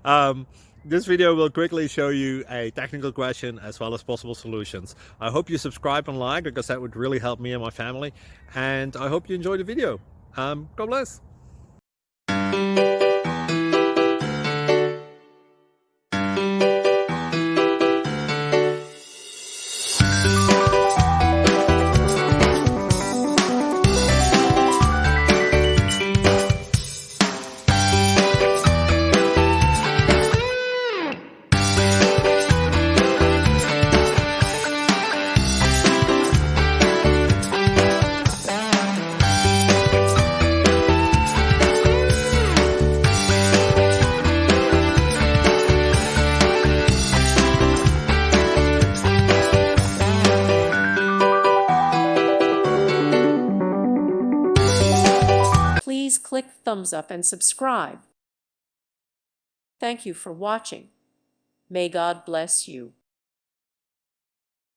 um, this video will quickly show you a technical question as well as possible solutions. I hope you subscribe and like, because that would really help me and my family. And I hope you enjoy the video. God bless. Please click thumbs up and subscribe. Thank you for watching. May God bless you.